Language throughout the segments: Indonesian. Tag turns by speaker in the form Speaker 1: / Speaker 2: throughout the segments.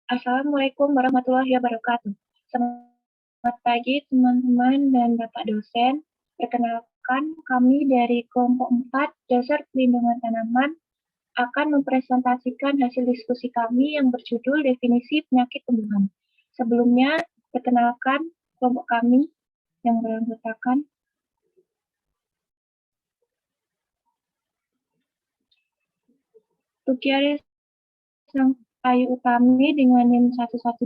Speaker 1: Assalamualaikum warahmatullahi wabarakatuh. Selamat pagi teman-teman dan Bapak dosen. Perkenalkan, kami dari kelompok 4 Dasar Pelindungan Tanaman akan mempresentasikan hasil diskusi kami yang berjudul definisi penyakit tumbuhan. Sebelumnya, perkenalkan kelompok kami yang beranggotakan Tukiaris Sang Ayu Utami dengan NIM 118,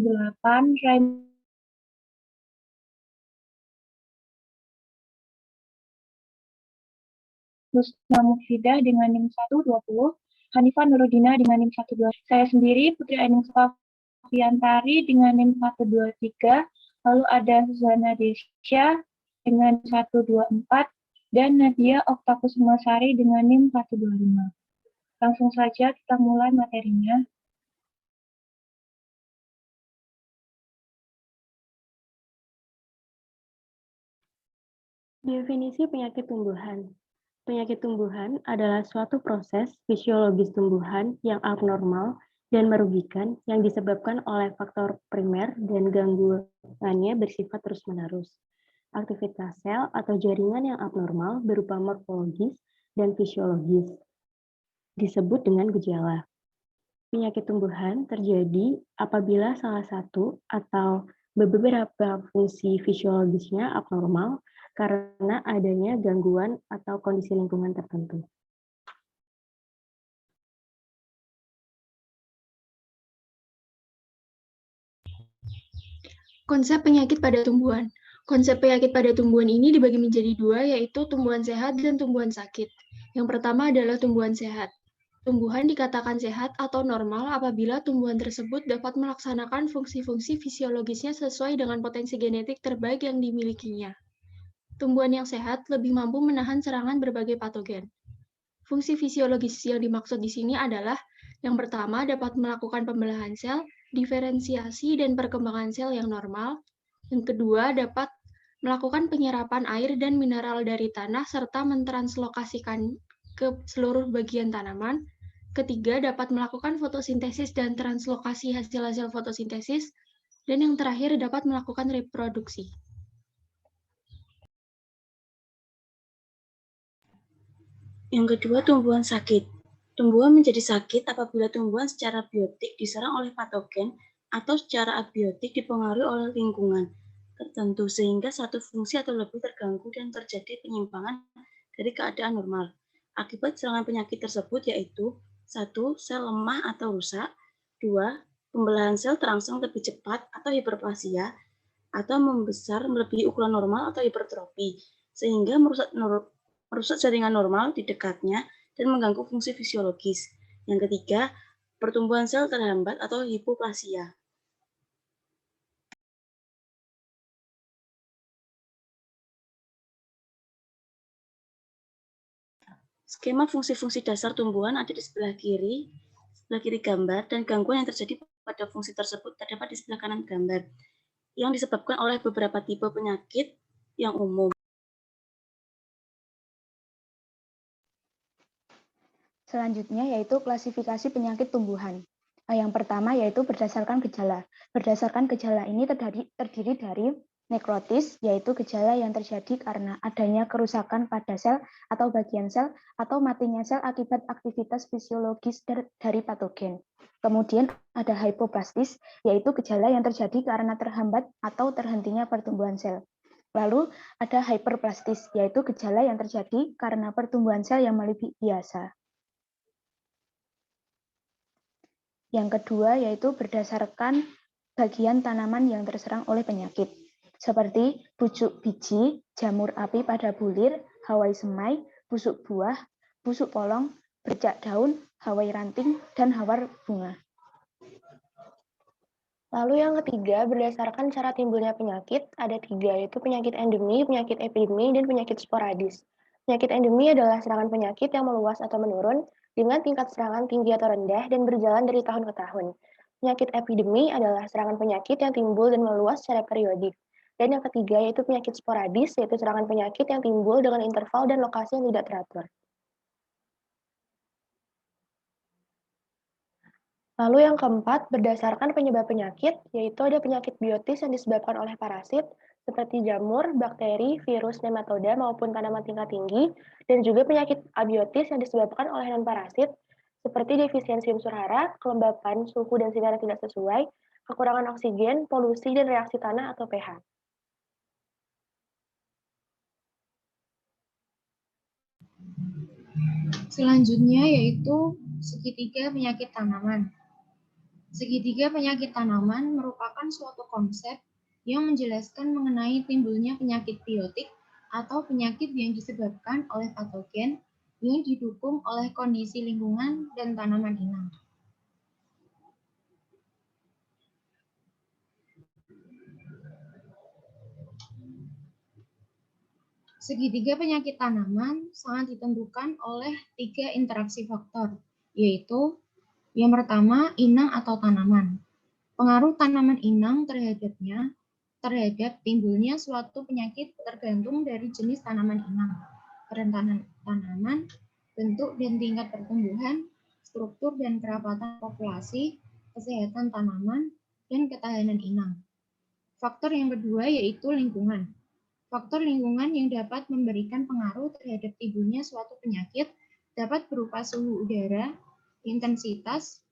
Speaker 1: Husna Mufidah dengan NIM 120, Hanifah Nurudina dengan NIM 120. Saya sendiri Putri Ainung Sofiantari dengan NIM 123, lalu ada Zana Desya dengan 124, dan Nadia Oktakusmasari dengan NIM 125. Langsung saja kita mulai materinya.
Speaker 2: Definisi penyakit tumbuhan. Penyakit tumbuhan adalah suatu proses fisiologis tumbuhan yang abnormal dan merugikan yang disebabkan oleh faktor primer dan gangguannya bersifat terus-menerus. Aktivitas sel atau jaringan yang abnormal berupa morfologis dan fisiologis disebut dengan gejala. Penyakit tumbuhan terjadi apabila salah satu atau beberapa fungsi fisiologisnya abnormal karena adanya gangguan atau kondisi lingkungan tertentu.
Speaker 3: Konsep penyakit pada tumbuhan. Konsep penyakit pada tumbuhan ini dibagi menjadi dua, yaitu tumbuhan sehat dan tumbuhan sakit. Yang pertama adalah tumbuhan sehat. Tumbuhan dikatakan sehat atau normal apabila tumbuhan tersebut dapat melaksanakan fungsi-fungsi fisiologisnya sesuai dengan potensi genetik terbaik yang dimilikinya. Tumbuhan yang sehat lebih mampu menahan serangan berbagai patogen. Fungsi fisiologis yang dimaksud di sini adalah yang pertama dapat melakukan pembelahan sel, diferensiasi dan perkembangan sel yang normal. Yang kedua dapat melakukan penyerapan air dan mineral dari tanah serta mentranslokasikan ke seluruh bagian tanaman. Ketiga dapat melakukan fotosintesis dan translokasi hasil-hasil fotosintesis. Dan yang terakhir dapat melakukan reproduksi.
Speaker 4: Yang kedua, tumbuhan sakit. Tumbuhan menjadi sakit apabila tumbuhan secara biotik diserang oleh patogen atau secara abiotik dipengaruhi oleh lingkungan tertentu sehingga satu fungsi atau lebih terganggu dan terjadi penyimpangan dari keadaan normal. Akibat serangan penyakit tersebut yaitu 1. Sel lemah atau rusak, 2. Pembelahan sel terangsang lebih cepat atau hiperplasia, atau membesar melebihi ukuran normal atau hipertrofi, sehingga merusak jaringan normal di dekatnya dan mengganggu fungsi fisiologis. Yang ketiga, pertumbuhan sel terhambat atau hipoplasia. Skema fungsi-fungsi dasar tumbuhan ada di sebelah kiri gambar, dan gangguan yang terjadi pada fungsi tersebut terdapat di sebelah kanan gambar, yang disebabkan oleh beberapa tipe penyakit yang umum.
Speaker 5: Selanjutnya yaitu klasifikasi penyakit tumbuhan. Yang pertama yaitu berdasarkan gejala. Berdasarkan gejala ini terdiri dari nekrotis, yaitu gejala yang terjadi karena adanya kerusakan pada sel atau bagian sel atau matinya sel akibat aktivitas fisiologis dari patogen. Kemudian ada hypoplastis, yaitu gejala yang terjadi karena terhambat atau terhentinya pertumbuhan sel. Lalu ada hyperplastis, yaitu gejala yang terjadi karena pertumbuhan sel yang melebihi biasa. Yang kedua yaitu berdasarkan bagian tanaman yang terserang oleh penyakit, seperti pucuk biji, jamur api pada bulir, hawai semai, busuk buah, busuk polong, bercak daun, hawai ranting, dan hawar bunga.
Speaker 6: Lalu yang ketiga, berdasarkan cara timbulnya penyakit, ada 3, yaitu penyakit endemi, penyakit epidemi, dan penyakit sporadis. Penyakit endemi adalah serangan penyakit yang meluas atau menurun dengan tingkat serangan tinggi atau rendah dan berjalan dari tahun ke tahun. Penyakit epidemi adalah serangan penyakit yang timbul dan meluas secara periodik. Dan yang ketiga yaitu penyakit sporadis, yaitu serangan penyakit yang timbul dengan interval dan lokasi yang tidak teratur. Lalu yang keempat, berdasarkan penyebab penyakit, yaitu ada penyakit biotis yang disebabkan oleh parasit, seperti jamur, bakteri, virus, nematoda, maupun tanaman tingkat tinggi, dan juga penyakit abiotis yang disebabkan oleh non-parasit, seperti defisiensi unsur hara, kelembapan, suhu dan sinar yang tidak sesuai, kekurangan oksigen, polusi, dan reaksi tanah atau pH.
Speaker 7: Selanjutnya yaitu segitiga penyakit tanaman. Segitiga penyakit tanaman merupakan suatu konsep yang menjelaskan mengenai timbulnya penyakit biotik atau penyakit yang disebabkan oleh patogen yang didukung oleh kondisi lingkungan dan tanaman inang. Segitiga penyakit tanaman sangat ditentukan oleh 3 interaksi faktor, yaitu yang pertama, inang atau tanaman. Pengaruh tanaman inang terhadap timbulnya suatu penyakit tergantung dari jenis tanaman inang, kerentanan tanaman, bentuk dan tingkat pertumbuhan, struktur dan kerapatan populasi, kesehatan tanaman, dan ketahanan inang. Faktor yang kedua yaitu lingkungan. Faktor lingkungan yang dapat memberikan pengaruh terhadap timbulnya suatu penyakit dapat berupa suhu udara, intensitas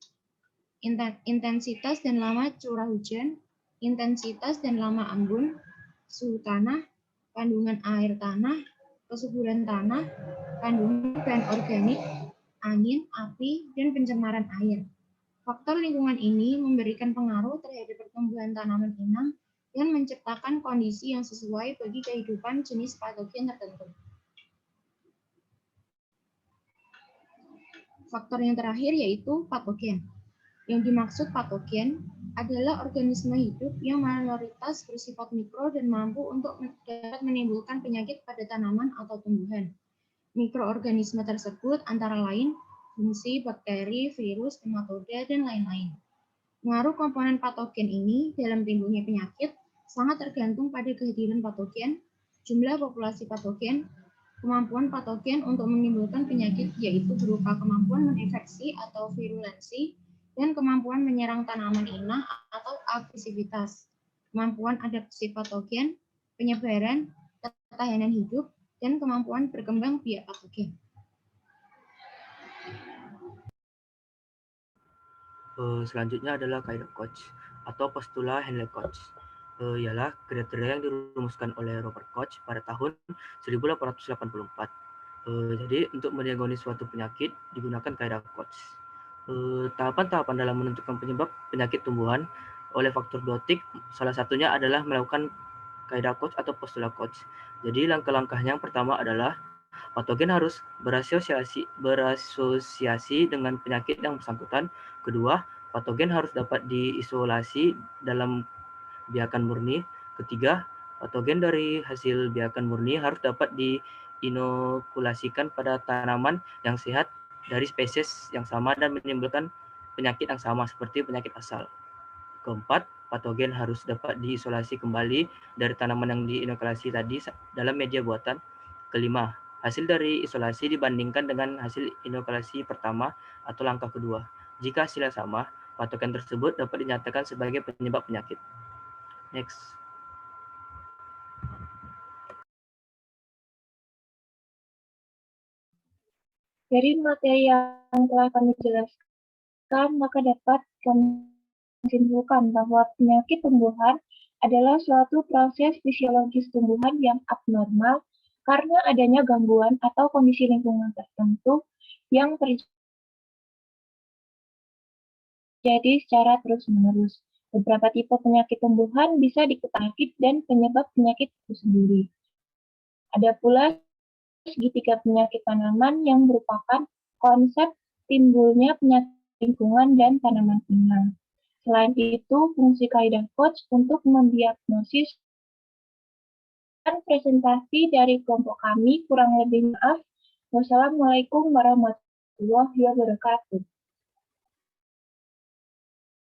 Speaker 7: dan lama curah hujan, intensitas dan lama embun, suhu tanah, kandungan air tanah, kesuburan tanah, kandungan bahan organik, angin, api, dan pencemaran air. Faktor lingkungan ini memberikan pengaruh terhadap pertumbuhan tanaman inang dan menciptakan kondisi yang sesuai bagi kehidupan jenis patogen tertentu. Faktor yang terakhir yaitu patogen. Yang dimaksud patogen adalah organisme hidup yang mayoritas bersifat mikro dan mampu untuk dapat menimbulkan penyakit pada tanaman atau tumbuhan. Mikroorganisme tersebut antara lain fungsi, bakteri, virus, nematoda, dan lain-lain. Pengaruh komponen patogen ini dalam timbulnya penyakit sangat tergantung pada kehadiran patogen, jumlah populasi patogen, kemampuan patogen untuk menimbulkan penyakit yaitu berupa kemampuan menginfeksi atau virulensi, dan kemampuan menyerang tanaman inang atau agresivitas, kemampuan adaptasi patogen, penyebaran, ketahanan hidup, dan kemampuan berkembang biak patogen.
Speaker 8: Selanjutnya adalah kaidah Koch atau postula Henle-Koch. Ialah kriteria yang dirumuskan oleh Robert Koch pada tahun 1884. Jadi untuk mendiagnosis suatu penyakit digunakan kaidah Koch. Tahapan-tahapan dalam menentukan penyebab penyakit tumbuhan oleh faktor biotik, salah satunya adalah melakukan kaidah Koch atau postula Koch. Jadi langkah-langkahnya yang pertama adalah patogen harus berasosiasi dengan penyakit yang bersangkutan. Kedua, patogen harus dapat diisolasi dalam biakan murni. Ketiga, patogen dari hasil biakan murni harus dapat diinokulasikan pada tanaman yang sehat dari spesies yang sama dan menimbulkan penyakit yang sama seperti penyakit asal. Keempat, patogen harus dapat diisolasi kembali dari tanaman yang diinokulasi tadi dalam media buatan. Kelima, hasil dari isolasi dibandingkan dengan hasil inokulasi pertama atau langkah kedua. Jika hasilnya sama, patogen tersebut dapat dinyatakan sebagai penyebab penyakit. Next.
Speaker 1: Dari materi yang telah kami jelaskan, maka dapat kami simpulkan bahwa penyakit tumbuhan adalah suatu proses fisiologis tumbuhan yang abnormal karena adanya gangguan atau kondisi lingkungan tertentu yang terjadi secara terus-menerus. Beberapa tipe penyakit tumbuhan bisa diketahui dan penyebab penyakit itu sendiri. Ada pula segitiga penyakit tanaman yang merupakan konsep timbulnya penyakit lingkungan dan tanaman inang. Selain itu, fungsi kaidah Koch untuk mendiagnosis dan presentasi dari kelompok kami kurang lebih maaf. Wassalamualaikum warahmatullahi wabarakatuh.